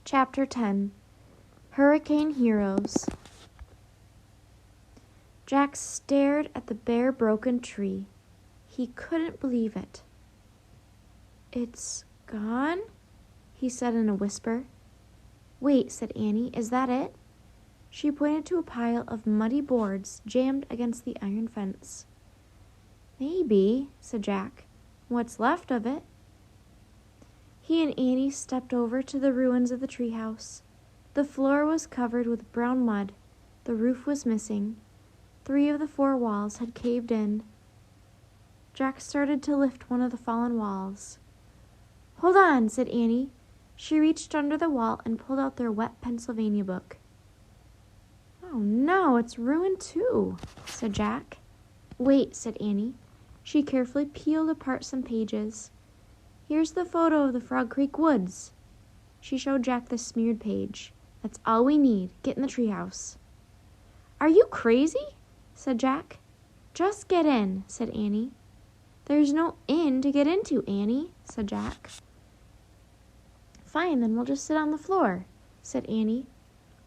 Chapter 10 Hurricane Heroes. Jack stared at the bare, broken tree. He couldn't believe it. "It's gone?" he said in a whisper. "Wait," said Annie, "is that it?" She pointed to a pile of muddy boards jammed against the iron fence. "Maybe," said Jack. "What's left of it." He and Annie stepped over to the ruins of the treehouse. The floor was covered with brown mud. The roof was missing. 3 of the 4 walls had caved in. Jack started to lift one of the fallen walls. "Hold on," said Annie. She reached under the wall and pulled out their wet Pennsylvania book. "Oh no, it's ruined too," said Jack. "Wait," said Annie. She carefully peeled apart some pages. "Here's the photo of the Frog Creek woods." She showed Jack the smeared page. "That's all we need. Get in the treehouse." "Are you crazy?" said Jack. "Just get in," said Annie. "There's no inn to get into, Annie," said Jack. "Fine, then we'll just sit on the floor," said Annie.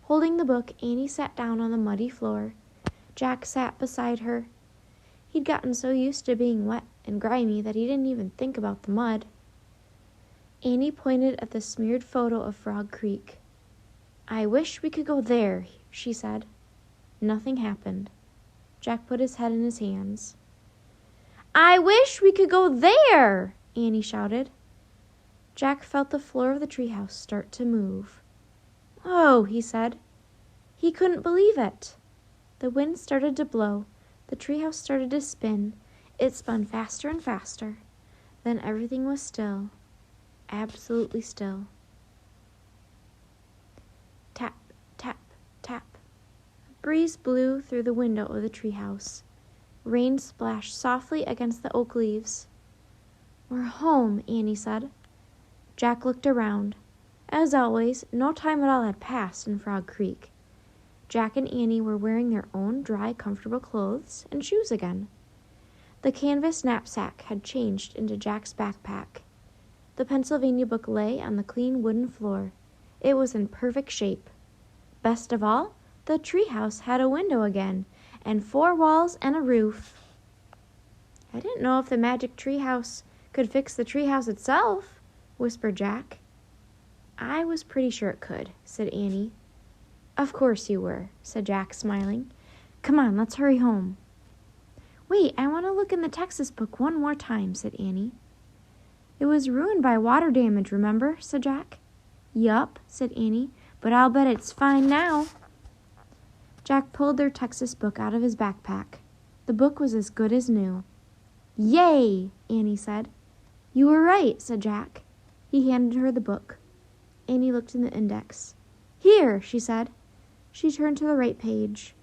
Holding the book, Annie sat down on the muddy floor. Jack sat beside her. He'd gotten so used to being wet and grimy that he didn't even think about the mud. Annie pointed at the smeared photo of Frog Creek. "I wish we could go there," she said. Nothing happened. Jack put his head in his hands. "I wish we could go there!" Annie shouted. Jack felt the floor of the treehouse start to move. "Oh," he said. He couldn't believe it. The wind started to blow. The treehouse started to spin. It spun faster and faster. Then everything was still. Absolutely still. Tap, tap, tap. A breeze blew through the window of the treehouse. Rain splashed softly against the oak leaves. "We're home," Annie said. Jack looked around. As always, no time at all had passed in Frog Creek. Jack and Annie were wearing their own dry, comfortable clothes and shoes again. The canvas knapsack had changed into Jack's backpack. The Pennsylvania book lay on the clean wooden floor. It was in perfect shape. Best of all, the treehouse had a window again, and 4 walls and a roof. "I didn't know if the magic treehouse could fix the treehouse itself," whispered Jack. "I was pretty sure it could," said Annie. "Of course you were," said Jack, smiling. "Come on, let's hurry home." "Wait, I want to look in the Texas book one more time," said Annie. "It was ruined by water damage, remember?" said Jack. "Yup," said Annie, "but I'll bet it's fine now." Jack pulled their Texas book out of his backpack. The book was as good as new. "Yay!" Annie said. "You were right," said Jack. He handed her the book. Annie looked in the index. "Here," she said. She turned to the right page.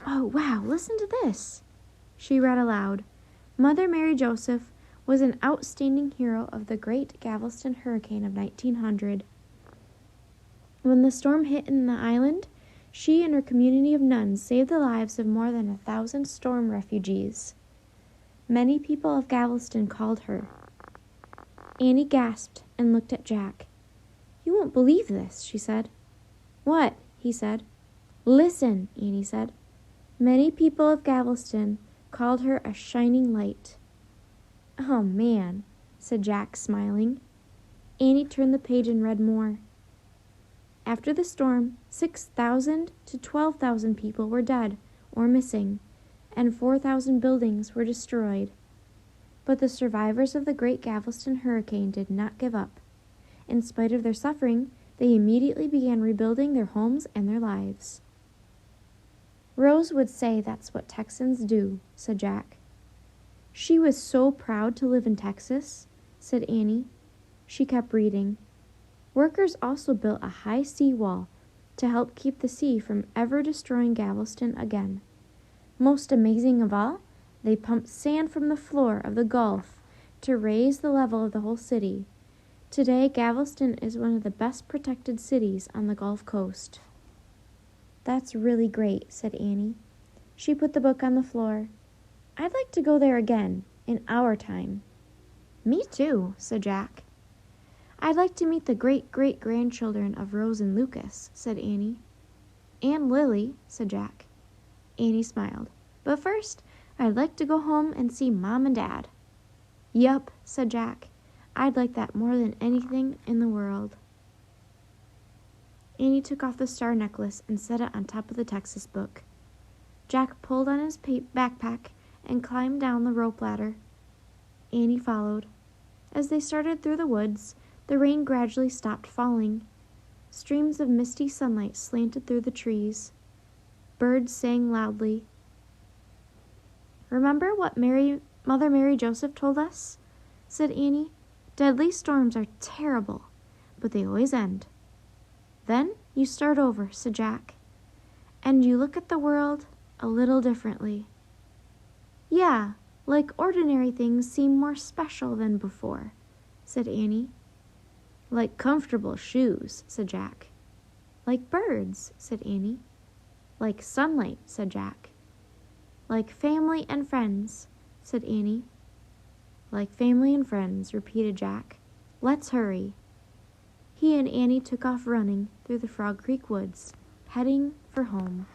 "Oh, wow, listen to this." She read aloud. "Mother Mary Joseph was an outstanding hero of the great Galveston hurricane of 1900. When the storm hit in the island, she and her community of nuns saved the lives of more than 1,000 storm refugees. Many people of Galveston called her." Annie gasped and looked at Jack. "You won't believe this," she said. "What?" he said. "Listen," Annie said. "Many people of Galveston called her a shining light." "Oh, man," said Jack, smiling. Annie turned the page and read more. After the storm, 6,000 to 12,000 people were dead or missing, and 4,000 buildings were destroyed. But the survivors of the Great Galveston Hurricane did not give up. In spite of their suffering, they immediately began rebuilding their homes and their lives. "Rose would say that's what Texans do," said Jack. "She was so proud to live in Texas," said Annie. She kept reading. "Workers also built a high seawall to help keep the sea from ever destroying Galveston again. Most amazing of all, they pumped sand from the floor of the Gulf to raise the level of the whole city. Today, Galveston is one of the best protected cities on the Gulf Coast." "That's really great," said Annie. She put the book on the floor. "I'd like to go there again, in our time." "Me too," said Jack. I'd like to meet the great-great-grandchildren of Rose and Lucas, said Annie. And Lily, said Jack. Annie smiled. But first, I'd like to go home and see Mom and Dad. Yup, said Jack. I'd like that more than anything in the world. Annie took off the star necklace and set it on top of the Texas book. Jack pulled on his backpack and climbed down the rope ladder. Annie followed. As they started through the woods, the rain gradually stopped falling. Streams of misty sunlight slanted through the trees. Birds sang loudly. Remember what Mother Mary Joseph told us? Said Annie. Deadly storms are terrible, but they always end. Then you start over, said Jack, and you look at the world a little differently. Yeah, like ordinary things seem more special than before, said Annie. Like comfortable shoes, said Jack. Like birds, said Annie. Like sunlight, said Jack. Like family and friends, said Annie. Like family and friends, repeated Jack. Let's hurry. He and Annie took off running through the Frog Creek woods, heading for home.